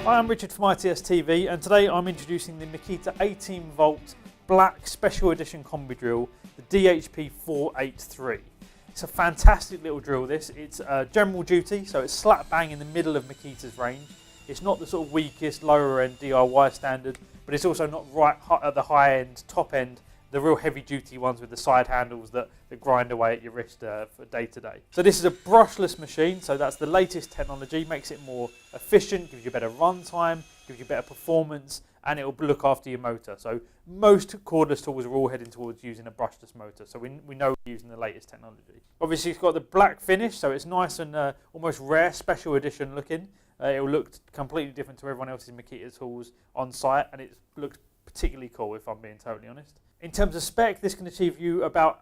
Hi, I'm Richard from ITS TV, and today I'm introducing the Makita 18-volt black special edition combi drill, the DHP483. It's a fantastic little drill this. It's general duty, so it's slap bang in the middle of Makita's range. It's not the sort of weakest lower end DIY standard, but it's also not right at the high end, top end, the real heavy duty ones with the side handles that grind away at your wrist for day to day. So this is a brushless machine, so that's the latest technology, makes it more efficient, gives you better run time, gives you better performance, and it will look after your motor. So most cordless tools are all heading towards using a brushless motor, so we know we're using the latest technology. Obviously it's got the black finish, so it's nice and almost rare, special edition looking. It will look completely different to everyone else's Makita tools on site, and it looks particularly cool if I'm being totally honest. In terms of spec, this can achieve you about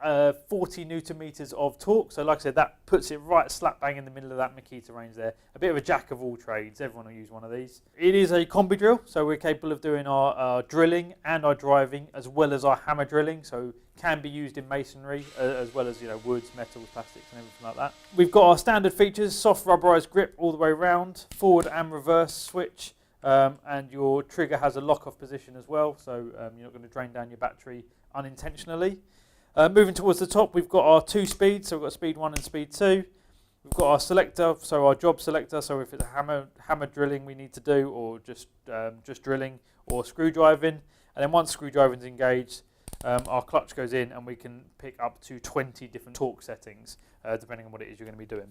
40 Newton meters of torque. So like I said, that puts it right slap bang in the middle of that Makita range there. A bit of a jack of all trades, everyone will use one of these. It is a combi drill, so we're capable of doing our drilling and our driving, as well as our hammer drilling, so can be used in masonry, as well as woods, metals, plastics and everything like that. We've got our standard features, soft rubberized grip all the way around, forward and reverse switch, and your trigger has a lock-off position as well, so you're not going to drain down your battery unintentionally. Moving towards the top, we've got our 2 speeds, so we've got speed 1 and speed 2. We've got our selector, so our job selector, so if it's a hammer drilling we need to do, or just drilling or screw driving. And then once screw driving is engaged, our clutch goes in and we can pick up to 20 different torque settings, depending on what it is you're going to be doing.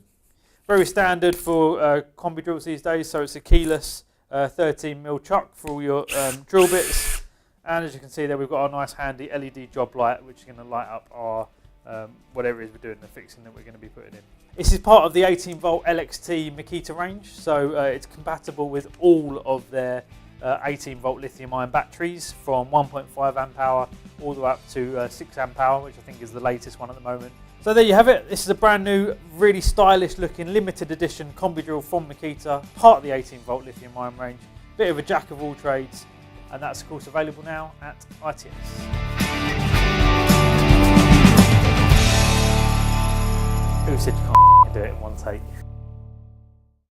Very standard for combi drills these days, so it's a keyless 13mm chuck for all your drill bits. And as you can see there, we've got our nice handy LED job light, which is going to light up our whatever it is we're doing, the fixing that we're going to be putting in. This is part of the 18-volt LXT Makita range, so it's compatible with all of their 18-volt lithium-ion batteries, from 1.5 amp hour all the way up to 6 amp hour, which I think is the latest one at the moment. So there you have it. This is a brand new, really stylish looking limited edition combi drill from Makita, part of the 18-volt lithium-ion range. Bit of a jack of all trades. And that's of course available now at ITS. Who said you can't do it in one take?